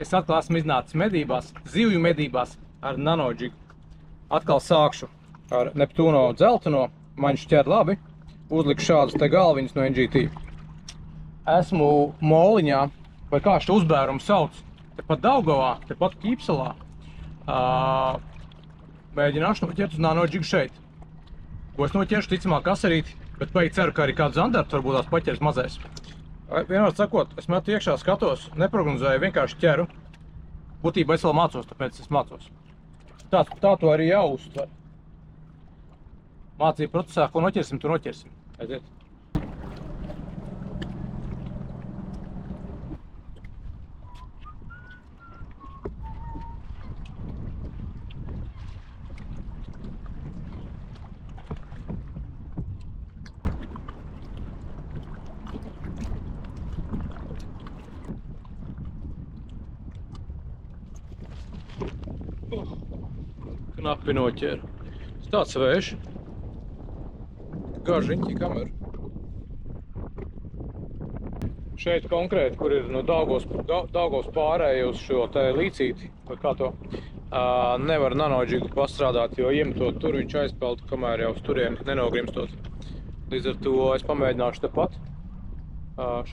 Es atkal esmu iznācis medībās, zivju medībās ar nanoģigu. Atkal sākšu ar Neptūno dzelteno, man šķiet labi. Uzlikšu šādus te galviņus no NGT. Esmu Moliņā, vai kā šo uzbērumu sauc, tepat Daugavā, tepat Kīpsalā. Mēģināšu noķert uz nanoģigu šeit. Ko es noķeršu, ticamāk kasarīti, bet pēc ceru, ka arī kāds zandarts varbūt tās paķers mazais. Vienmēr sakot, es metu iekšā, skatos, neprognozēju, vienkārši ķeru. Būtībā es vēl mācos, tāpēc es mācos. Tā to arī jāuztver. Mācību procesā, ko noķersim, to noķersim. Aiziet. Knapi noķēru. Tas tāds vējš. Garžiņķi kameru. Šeit konkrēti, kur ir no Daugavas pārēja uz šo te līcīti, vai kā to, nevar nanoģigu pastrādāt, jo iemetot tur viņš aizpeld, kamēr jau uz turieni nenogrimstot. Līdz ar to es pamēģināšu tepat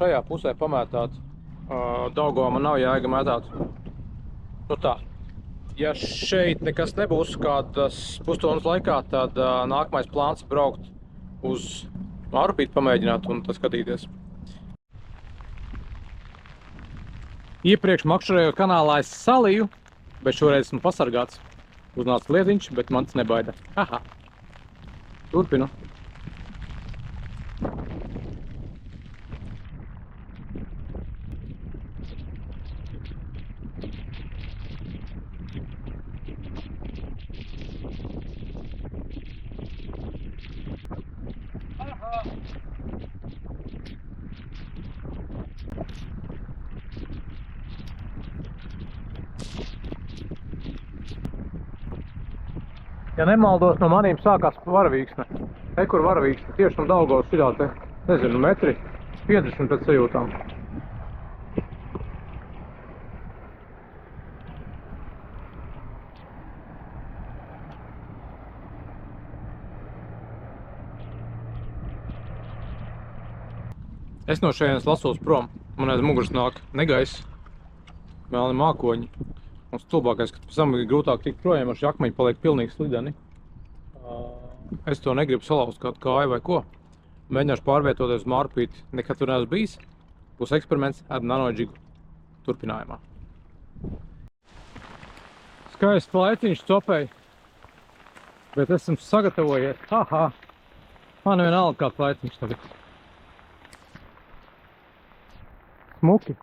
šajā pusē pamētāt. Daugavā man nav jēga mētāt. Nu tā. Ja šeit nekas nebūs kādas pusstundas laikā, tad nākamais plāns braukt uz Mārupīti pamēģināt un tad skatīties. Iepriekš makšķerējot kanālā es salīju, bet šoreiz esmu pasargāts. Uznāca lietiņš, bet mans nebaida. Aha. Turpinu. Ja nemaldos, no manīm sākās varavīksne. Kur varavīksne, tieši no Daugavas šitā te, nezinu, metri 50 pēc sajūtām. Es no šejienes lasos prom. Man aiz muguras nāk negaiss, melni mākoņi. Un stulbākais, ka pēc tam ir grūtāk tikt projām, ar šī akmeņi paliek pilnīgi slideni. Es to negribu salauzt kādu kāju vai ko. Mēģināšu pārvietoties uz Mārupīti. Nekad tur neesmu bijis. Būs eksperiments ar nanoģigu turpinājumā. Skaists laiciņš copēji. Bet esmu sagatavojies. Aha! Man vienalga kāds laiciņš tagad. Smuki.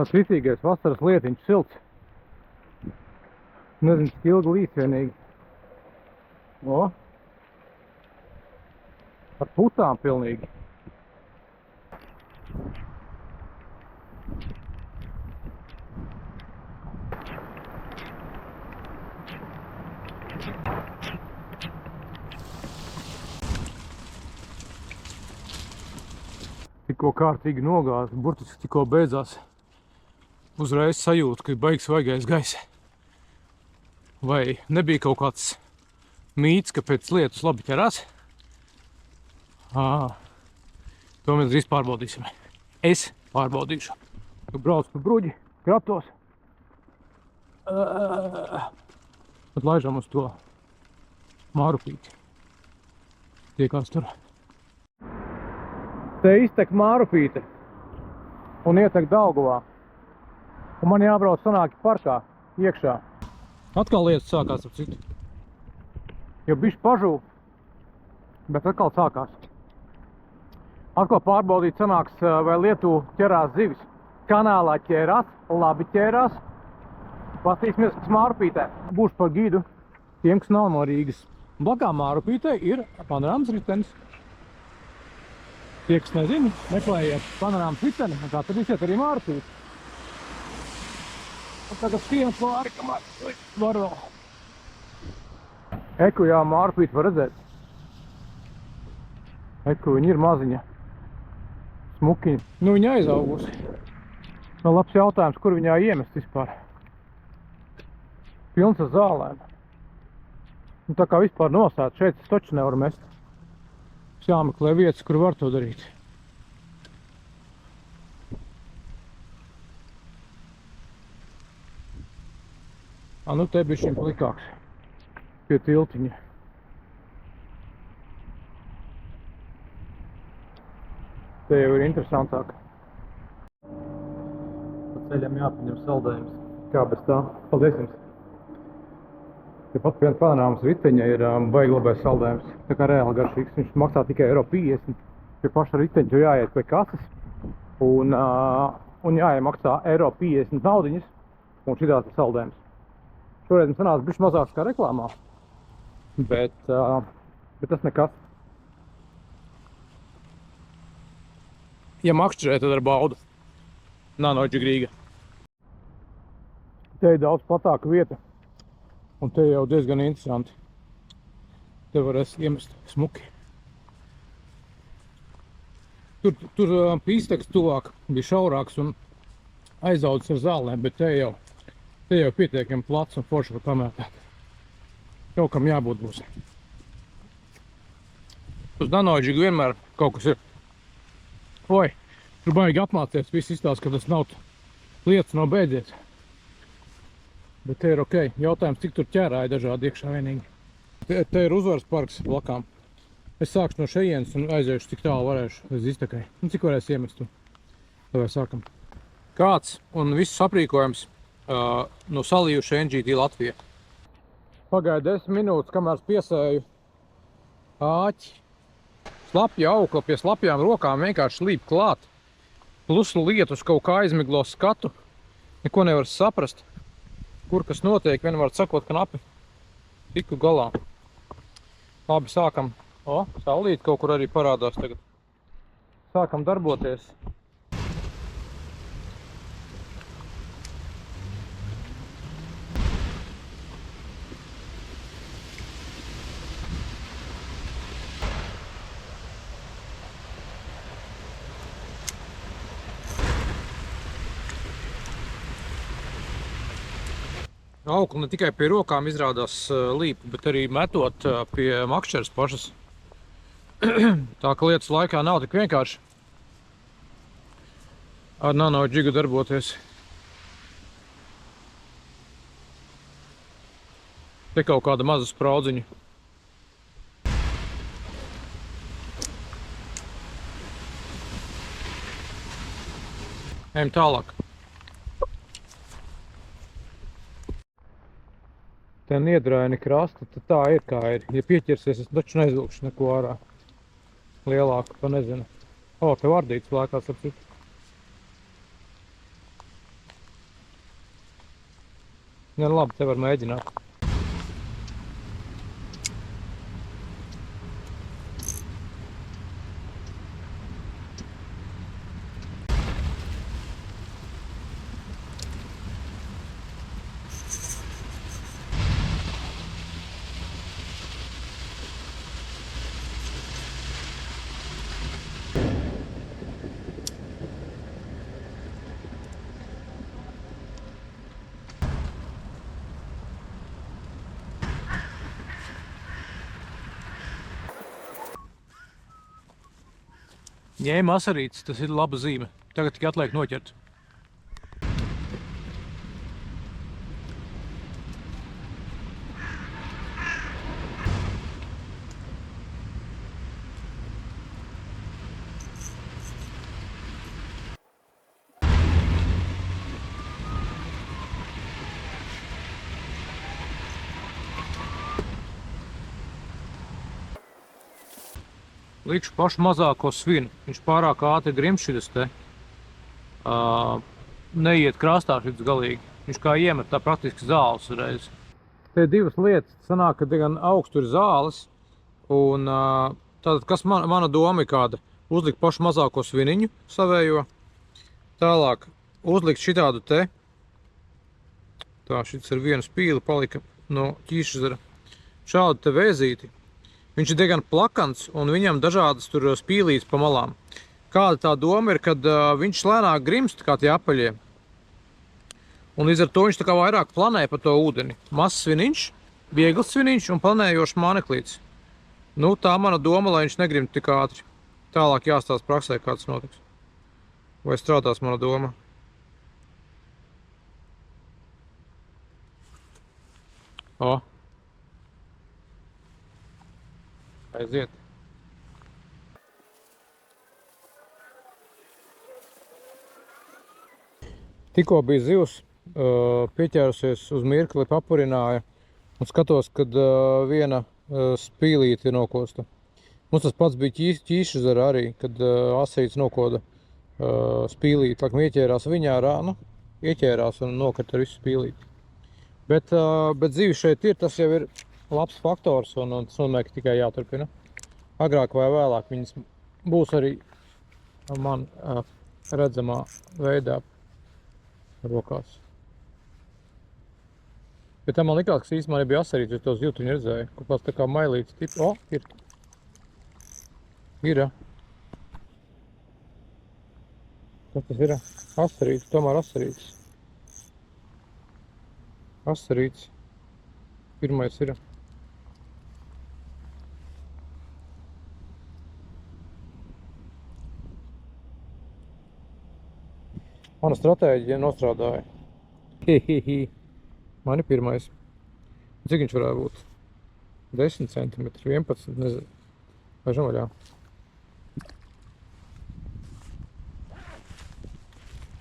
Tas vitīgais vasaras lietiņš silts. Nezinu, cik ilgi līs vienīgi. O! Ar putām pilnīgi. Tikko kārtīgi nogāzi, burtiski tikko beidzās. Uzreiz sajūtu, ka ir baigs vaigais gaisa. Vai nebija kaut kāds mīts, ka pēc lietus labi ķerās? To mēs drīz pārbaudīsim. Es pārbaudīšu. Braucu pa bruģi, kratos. Tad laižam uz to Mārupīti. Tiekās tur. Te iztek Mārupīte un ietek Daugavā. Un man jābrauc sanāki parkā, iekšā. Atkal lietas sākās ar citu. Jo bišķi pažūp, bet atkal sākās. Atkal pārbaudīt sanāks, vai Lietuvā ķerās zivis. Kanālā ķērās, labi ķērās. Pastīsimies, kas Mārupītē. Būšu par gidu tiem, kas nav no Rīgas. Blakā Mārupītē ir panorāmas ritenis. Tie, kas nezinu, meklējiet panorāmas riteni, un tā tad visiet arī Mārupīti. Un tagad skrienam pāri, kamēr var vēl. Eku, jā, Mārupīti var redzēt. Eku, viņa ir maziņa. Smukiņa. Nu, viņa aizaugusi. Vēl labs jautājums, kur viņā iemest vispār. Pilns ar zālēm. Un tā kā vispār nosēt, šeit es taču nevaru mest. Jāmeklē vietas, kur var to darīt. Nu te bišķiņ plikāks pie tiltiņa. Te jau ir interesantāk. Pa ceļam jāpaņem saldējums. Kā bez tā? Paldies jums! Tepat pie panorāmas riteņa ir baigi labais saldējums. Tā kā reāli garšīgs. Viņš maksā tikai €50. Pie paša riteņa tur jāiet pie kases. Un jāiemaksā €50 naudiņas. Un šitās ir saldējums. Šoreiz mums sanāca bišķi mazāks kā reklāmā. Bet tas nekas. Ja makšķerē, tad ar baudu. Nanoģi Rīga. Te ir daudz platāka vieta. Un te jau diezgan interesanti. Te varēs iemest smuki. Tur pīsteks tuvāk bija šaurāks un aizaudzis ar zālēm, bet te jau pietiekami plats un forši var pamētāt. Kaut kam jābūt būs. Uz Nanoģigu vienmēr kaut kas ir. Oi, tur baigi apmācies, viss izstāsta, ka tas nav lietas nav beidzies. Bet te ir ok. Jautājums, cik tur ķērāja dažādi iekšā vienīgi. Te ir Uzvaras parks blakām. Es sākšu no šejienes un aiziešu, cik tālu varēšu līdz iztekai. Un cik varēs iemest tu. Lai sākam. Kāds un viss aprīkojums no salījuša NGT Latvija. Pagāja 10 minūtes, kamēr piesēju āķi. Slapja aukla pie slapjām rokām vienkārši līp klāt. Plus lietus kaut kā aizmiglo skatu. Neko nevar saprast, kur kas notiek. Vienmēr sakot knapi. Tiku galā. Labi, sākam. Saulīt kaut kur arī parādās tagad. Sākam darboties. Aukla ne tikai pie rokām izrādās līpa, bet arī metot pie makšķeres pašas. Tā ka lietas laikā nav tik vienkārši ar Nanoģigu darboties. Te kaut kāda maza spraudziņa. Ejam tālāk. Te niedraini krasta, tad tā ir kā ir. Ja pieķersies, es taču neizvilkšu neko ārā lielāku, pa nezinu. Te vardīts lēkās ap citu. Ja, labi, te var mēģināt. Ņēma asarītes, tas ir laba zīme. Tagad tikai atliek noķert. Likšu pašu mazāko svinu. Viņš pārāk ātri grimst šitas te. Neiet krastā šitas galīgi. Viņš kā iemet tā praktiski zāles reiz. Te ir divas lietas. Sanāk, ka gan augstu ir zāles. Un tātad, kas mana doma ir kāda? Uzlikt pašu mazāko sviniņu savējo. Tālāk uzlikt šitādu te. Tā, šitas ar vienu spīli palika no ķīšezara. Šādu te vēzīti. Viņš ir diezgan plakans un viņam dažādas tur spīlītes pa malām. Kāda tā doma ir, kad viņš lēnāk grimst, kā tie apaļie, Un līdz ar to viņš tā kā vairāk planē pa to ūdeni. Mazs sviniņš, viegls sviniņš un planējošs māneklīts. Nu, tā mana doma, lai viņš negrib tik ātri. Tālāk jāstāsta praksē, kā tas notiks. Vai strādās mana doma. O. Aiziet. Tikko bija zivs, pieķērusies uz mirkli, papurināja un skatos, kad viena spīlīte ir nokosta. Mums tas pats bija Ķīšezerā arī, kad asīts nokoda spīlīti. Laikam ieķērās viņā, nu, ieķērās un nokrita ar visu spīlīti. Bet zivi šeit ir, tas jau ir labs faktors un tas nozīmē, ka tikai jāturpina. Agrāk vai vēlāk viņas būs arī man redzamā veidā rokās. Bet tā man likās, ka īstenībā nebija asarīts, jo tos jūtu viņi redzēja. Kaut kāds tā kā mailīts tips. O, ir. Ir. Kas tas ir? Asarīts, tomēr asarīts. Asarīts. Pirmais ir. Mana stratēģija nostrādāja. Hihihi. Man ir pirmais. Cik viņš varētu būt? 10 cm, 11, nezinu. Pažam vaļā.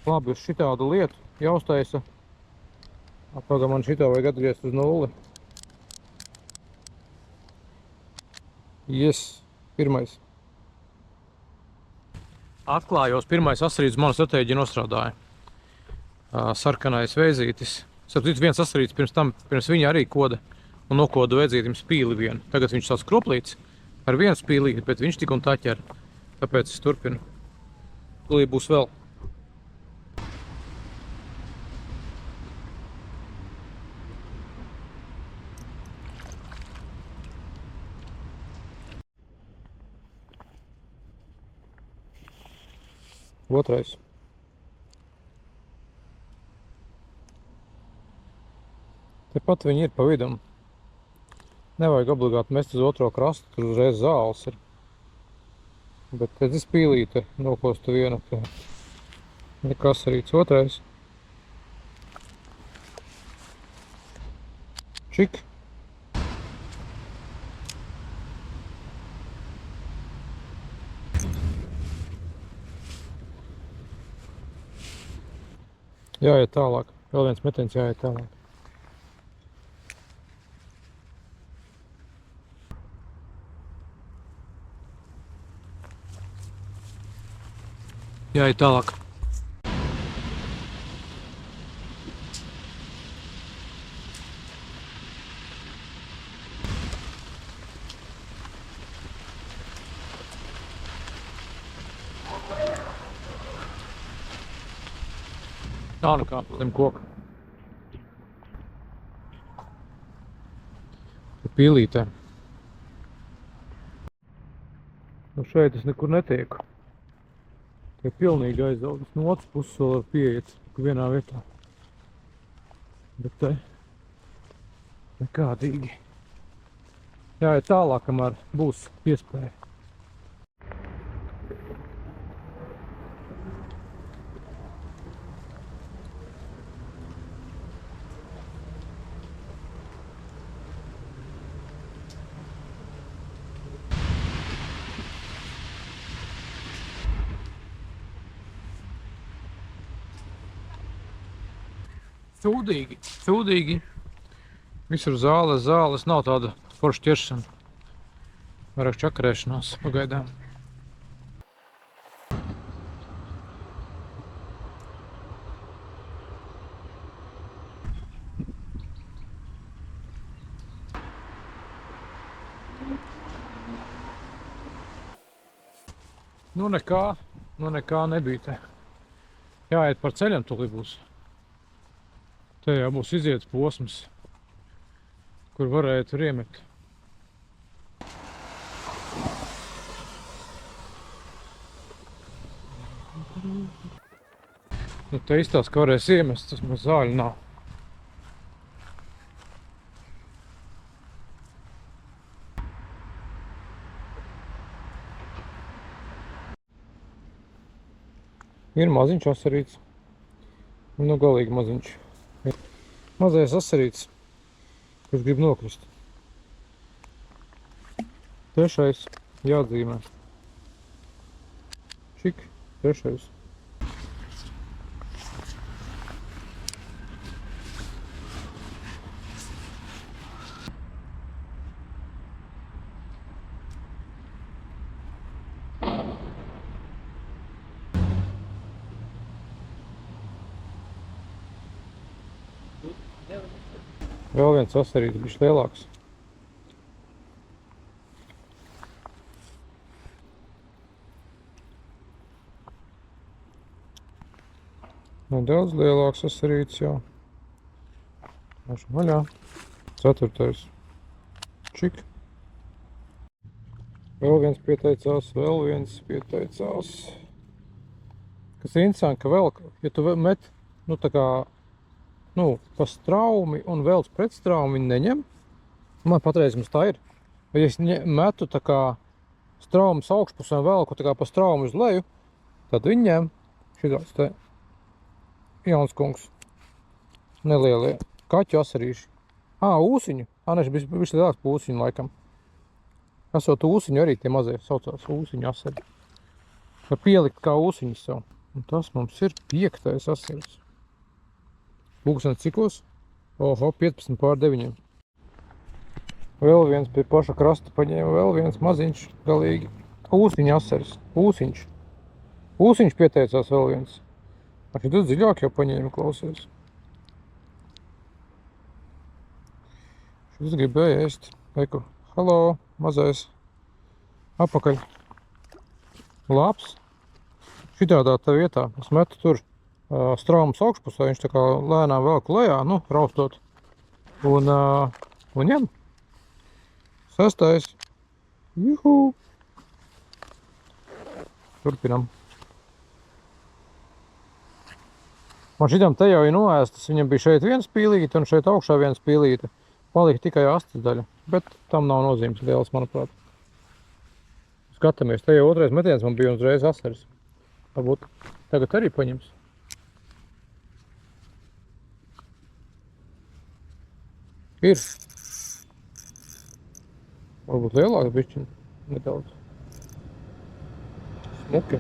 Labi, uz šitādu lietu jāuztaisa. Pagam, man šitā vajag atgriezt uz nulli. Yes, pirmais. Atklājos, pirmais asarīts mana stratēģija nostrādāja. Sarkanais veizītis. Sapratu, viens asarīts pirms viņa arī koda un nokoda veizītim spīli vienu. Tagad viņš tāds kroplīts ar vienu spīlīti, bet viņš tik un tā ķer. Tāpēc es turpinu. Tūlīt būs vēl. Otrais. Tepat viņi ir pa vidum. Nevajag obligāti mest uz otro krastu, tur uzreiz zāles ir. Bet tad ir spīlīte nokosta viena. Nekas arī otrais. Čik. Jāiet tālāk. Vēl viens metiens jāiet tālāk. Jāiet tālāk. Tā nu kā, zem koka. Pīlītē. Nu šeit es nekur netieku. Tie pilnīgi aizaudzis. No otras puses vēl var pieiet vienā vietā. Bet te nekādīgi. Jāiet tālāk, kamēr būs iespēja. Sūdīgi. Visur zāles, nav tāda forša ķeršana. Vairāk čakarēšanās pagaidām. Nu nekā nebija te. Jāiet par ceļam tūlīt būs. Te jau būs izietas posms, kur varēja tur iemekt. Nu, te izstāst, ka varēs iemest, tas maz zāļu nav. Ir maziņš asarīts. Nu, galīgi maziņš. Mazais asarīts, kurš grib nokrist. Trešais jāatzīmē. Čik, trešais. Vēl viens asarīts, bišķi lielāks. Nedaudz lielāks asarīts jau. Mēšu vaļā. Ceturtais. Čik. Vēl viens pieteicās, vēl viens pieteicās. Kas ir interesanti, ka vēl, ja tu met, nu tā kā, nu, pa straumi un velc pret straumi viņi neņem. Man patreiz mums tā ir. Ja es metu tā kā straumas augšpusē un velku tā kā pa straumu uz leju, tad viņi ņem. Šitāds te jauns kungs. Nelielie. Kaķu asarīši. Ūsiņu. Neši bišķi lielāks pa ūsiņu laikam. Esot ūsiņu arī tie mazie saucās ūsiņu asari. Var pielikt kā ūsiņus sev. Un tas mums ir 5. asarīts. Pulkstenis cikos? Oho, 15:09. Vēl viens pie paša krasta paņēma, vēl viens maziņš, galīgi. Ūsiņa asaris, ūsiņš. Ūsiņš pieteicās vēl viens. Šitā dziļāk jau paņēma, klausies. Šis gribēja ēst. Eiku, halo, mazais. Apakaļ. Labs. Šitādā tā vietā. Es metu tur straumas augšpusē, viņš tā kā lēnām velku lejā, nu, raustot. Un ņem. 6. Juhu! Turpinam. Man šitam te jau ir noēstas, viņam bija šeit viens pīlīte un šeit augšā viens pīlīte. Palika tikai astes daļa, bet tam nav nozīmes liels, manuprāt. Skatāmies, te jau otrais metiens man bija uzreiz asaris. Varbūt tagad arī paņems. Ir. Varbūt lielāks bišķiņ, nedaudz. Smuki.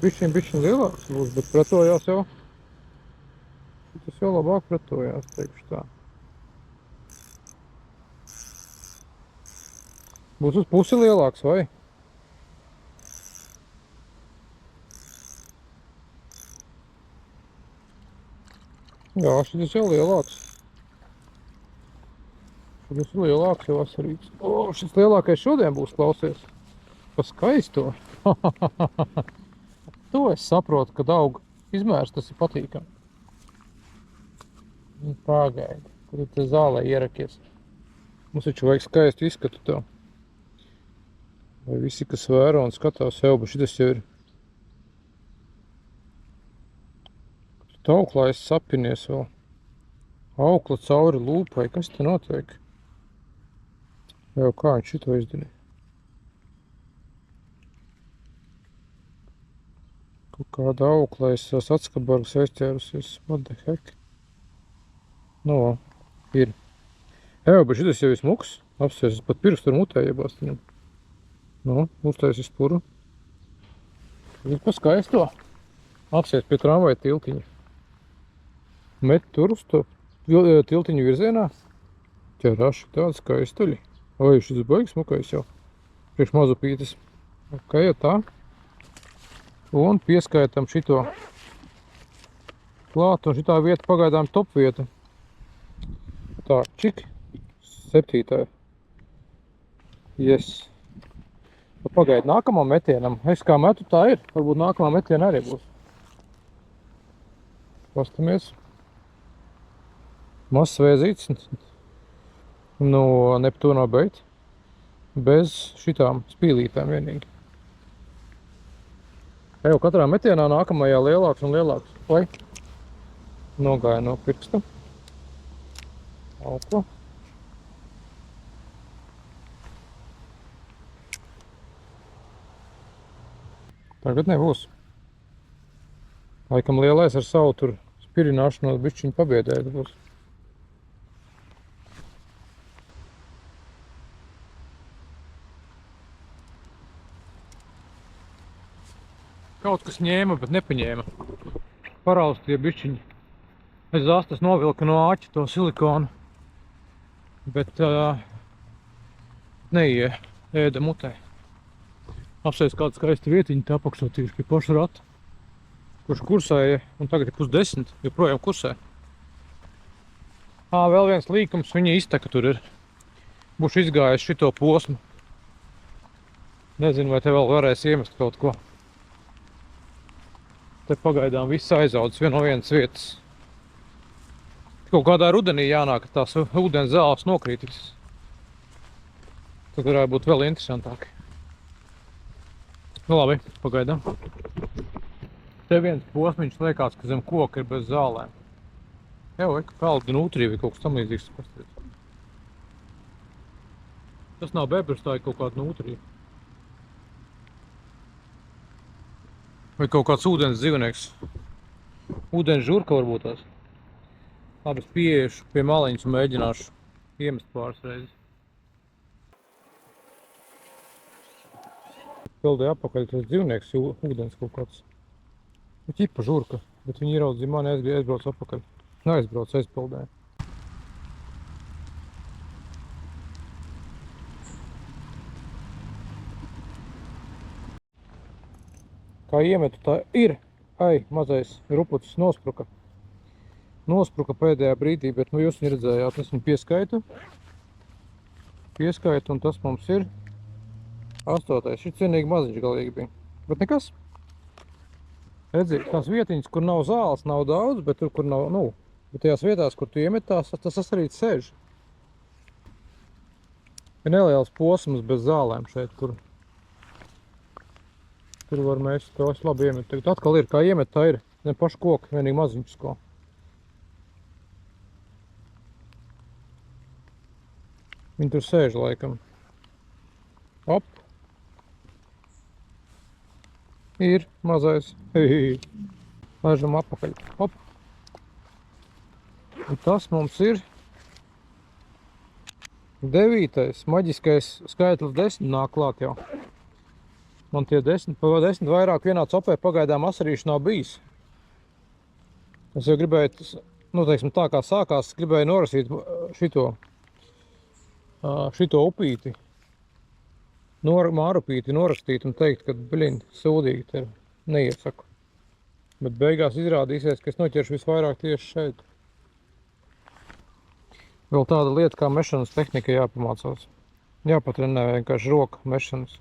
Bišķiņ lielāks būs, bet pretojās jau. Tas jau labāk pretojās, teikšu tā. Būs uz pusi lielāks, vai? Jā, šis jau lielāks. Šis ir lielāks jau asarīts. Šis lielākais šodien būs, klausies. Pa skaisto. To es saprotu, kad aug izmērs, tas ir patīkami. Pagaidi, kad tu te zālē ierakies. Mums taču vajag skaistu izskatu tev. Vai visi, kas vēro un skatās sev, bet šitas jau ir. Tauklā es sapinies vēl. Aukla cauri lūpai, kas te notiek? Jau kā viņš šito izdarīja? Kaut kāda aukla, es atskabargas aizķērusies. What the heck? No, ir. Jā, bet šitas jau ir smuks. Apsies, es pat pirkstu ar mutē iebāst viņam. Nu, uztaisīs puru. Ir pa skaisto. Apsies pie tramvaja tiltiņa. Met tur uz to tiltiņu virzienā. Ķeraši tādi skaistuļi. Oi, šis baigs smukais jau. Priekš mazupītis. Ok, jau tā. Un pieskaitam šito klāt. Un šitā vieta pagaidām top vieta. Tā, čik. 7. Yes. Pagaidi nākamam metienam. Es kā metu, tā ir. Varbūt nākamā metiena arī būs. Pastamies. Mazs vēzīts no Neptūnā beit. Bez šitām spīlītēm vienīgi. Jau katrā metienā nākamajā lielāks un lielāks. Lai nogāja no pirksta. Aukla. Tagad nebūs. Laikam lielais ar savu tur spirināšanos bišķiņu pabiedēt būs. Kaut kas ņēma, bet nepaņēma. Paraustīja bišķiņi. Es zastas novilku no āķa to silikonu, bet neie ēda mutē. Apsēs kādu skaistu vietiņu, tā apakšā tieši pie paša rata, kurš kursēja, un tagad ir 9:30, joprojām kursē. Vēl viens līkums, viņa izteka tur ir. Būšu izgājis šito posmu. Nezinu, vai te vēl varēs iemest kaut ko. Te pagaidām viss aizaudzis no vienas vietas. Kaut kādā rudenī jānāk, ka tās ūdens zāles nokrītis. Tad varētu būt vēl interesantāk. Nu labi, pagaidām. Te viens posmiņš liekas, ka zem koka ir bez zālēm. Jau, ka peldi nūtrī vai kaut kas tam līdzīgs. Tas nav bebrs, tā ir kaut kāda nūtrī. Vai kaut kāds ūdens dzīvnieks. Ūdens žurka varbūt tās. Labi, es pieiešu pie maliņas un mēģināšu iemest pāris reizes. Peldēja apakaļ tas dzīvnieks, ūdens kaut kāds. Ķipa žurka, bet viņi ieraudzīja mani, aizbrauc apakaļ. Aizbrauc, aizpeldēja. Kā iemetu, tā ir. Ai, mazais rupucis nospruka. Nospruka pēdējā brīdī, bet nu jūs viņu redzējāt. Es viņu pieskaitu. Pieskaitu, un tas mums ir 8. Šis cienīgi maziņš galīgi bija. Bet nekas. Redzi, tās vietiņas, kur nav zāles, nav daudz, bet tur, kur nav, nu, bet tajās vietās, kur tu iemetās, tas arī sēž. Ir neliels posms bez zālēm šeit, kur var mēs to labi iemet. Tagad atkal ir, kā iemet, tā ir. Ne pašu koku, vienīgi maziņš ko. Viņi tur sēž laikam. Op. Ir mazais. Laižam apakaļ. Op. Un tas mums ir 9. Maģiskais skaitlis 10 nāk klāt jau. Man tie 10 vairāk vienā copē pagaidām asarīšu nav bijis. Es jau gribēju, nu teiksim tā kā sākās, gribēju norasīt šito upīti, mārupīti norakstīt un teikt, ka, bliņ, sūdīgi te neiesaku. Bet beigās izrādīsies, ka es noķeršu visvairāk tieši šeit. Vēl tāda lieta kā mešanas tehnika jāpamācās. Jāpatrenē vienkārši roka mešanas.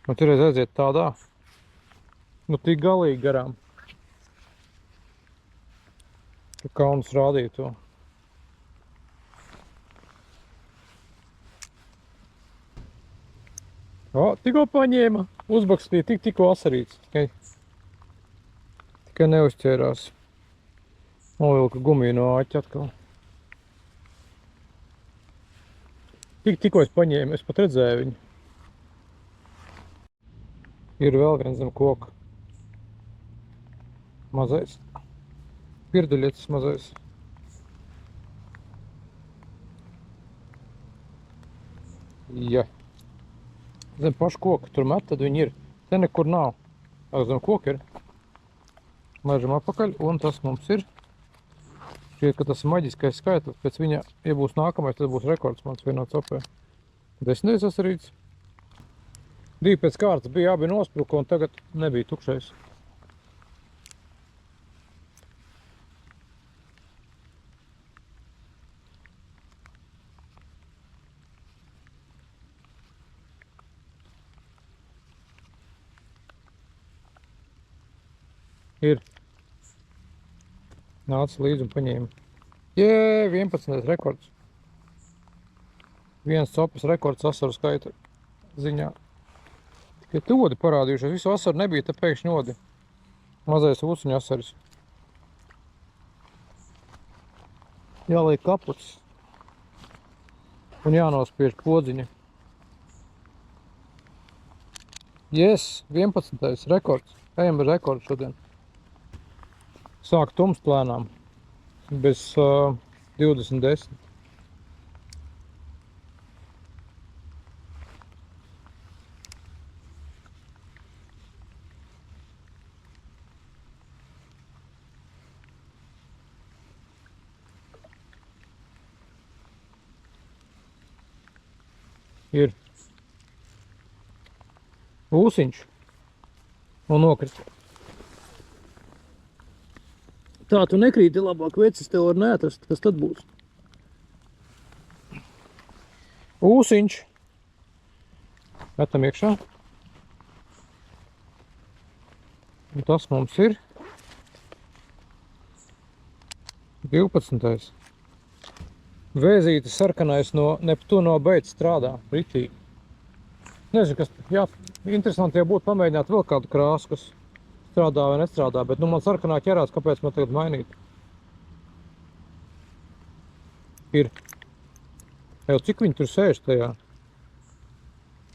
Un turreiz aiziet tādā, nu tik galīgi garām. Ka kauns rādīja to. Tikko paņēma, uzbakstīja, tikko asarīts. Tikai neuzķērās. Novilka gumiju no āķa atkal. Tikko es paņēmu, es pat redzēju viņu. Ir vēl viens zem koka. Mazais. Pirduļietis mazais. Ja. Zem pašu koku tur met, tad viņi ir. Te nekur nav. Zem koka ir. Laižam apakaļ, un tas mums ir. Šķiet, ka tas ir maģiskais skaitlis. Pēc viņa, ja būs nākamais, tad būs rekords mans vienā copē. 10. asarīts. 2 pēc kārtas bija, abi nospruka, un tagad nebija tukšais. Ir. Nāca līdzi un paņēma. 11. rekords. Viens copas rekords asaru skaita ziņā. Tie odi parādījušies. Visu vasaru nebija, te pēkšņi odi. Mazais ūsuņu asaris. Jāliek kaputs. Un jānospiež podziņa. Yes, 11. rekords. Ejam bez rekordu šodien. Sāk tums plēnām. Bez 20-10. Ir ūsiņš un nokrita. Tā tu nekrīti labāk, vecis tev var neatrast, kas tad būs. Ūsiņš. Metam iekšā. Un tas mums ir 12. Vēzītis sarkanais no Neptūno beidz strādā, ritīgi. Nezinu, kas, jā, interesanti jau būtu pamēģināt vēl kādu krāsu, kas strādā vai nestrādā, bet nu man sarkanā ķerās, kāpēc man tagad mainīt? Ir. Jau cik viņi tur sēž tajā?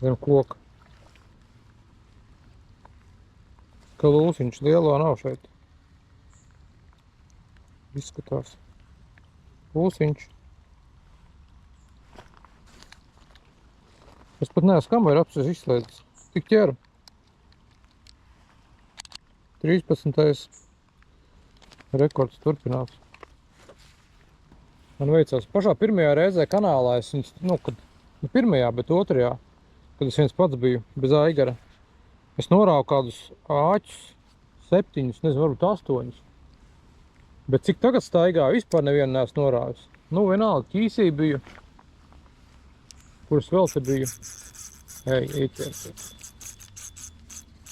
Zem koka. Ka lūsiņš lielo nav šeit. Izskatās. Lūsiņš. Es pat neesmu kameru apsis izslēdzis. Tik ķeru. 13. rekords turpinās. Man veicās. Pašā pirmajā reizē kanālā es viņus, pirmajā, bet otrajā, kad es viens pats biju bez aigara, es norāvu kādus āķus, 7, nezinu, varbūt 8. Bet cik tagad staigāju, vispār nevienu neesmu norāvis. Nu, vienalga, ķīsī biju. Kuras vēl te biju. Ķerties.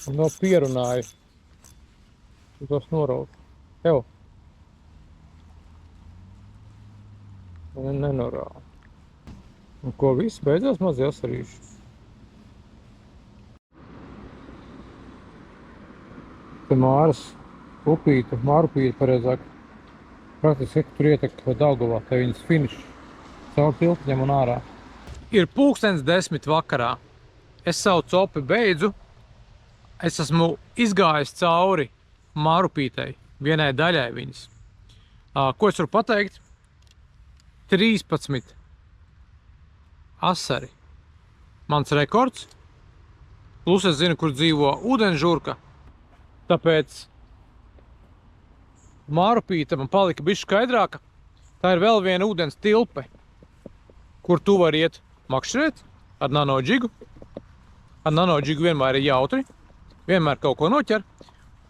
Un vēl pierunāju. Tos noraut. Evo. Nenorāvu. Un ko viss beidzās mazie asarīši. Te Māras upīte, Mārupīte pareizāk. Praktiski, ka tur ietek Daugavā, te viņas finišs. Caur tiltņiem un ārā. Ir 10:10 vakarā. Es savu copi beidzu. Es esmu izgājis cauri Mārupītei, vienai daļai viņas. Ko es varu pateikt? 13 asari. Mans rekords. Plus es zinu, kur dzīvo ūdenžurka. Tāpēc Mārupīte man palika bišķi skaidrāka. Tā ir vēl viena ūdens tilpe, kur tu vari iet makšķerēt ar nanodžigu. Ar nanodžigu vienmēr ir jautri, vienmēr kaut ko noķer.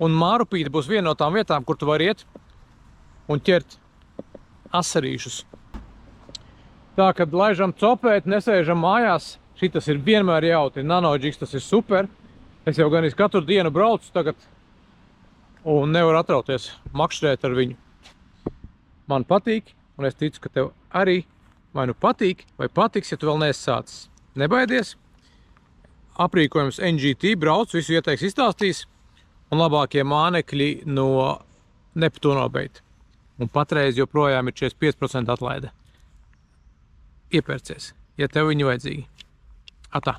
Un Mārupīte būs viena no tām vietām, kur tu vari iet un ķert asarīšus. Tā, kad laižam copēt, nesēžam mājās, šitas ir vienmēr jautri. Nanodžigs tas ir super. Es jau gan katru dienu braucu tagad un nevaru atrauties makšķerēt ar viņu. Man patīk, un es ticu, ka tev arī vai nu patīk, vai patiks, ja tu vēl neesi sācis. Nebaidies. Aprīkojums NGT brauc, visu ieteiks izstāstīs. Un labākie mānekļi no Neptūno beidz. Un patreiz joprojām ir 45% atlaide. Iepērcies, ja tev viņi vajadzīgi. Atā!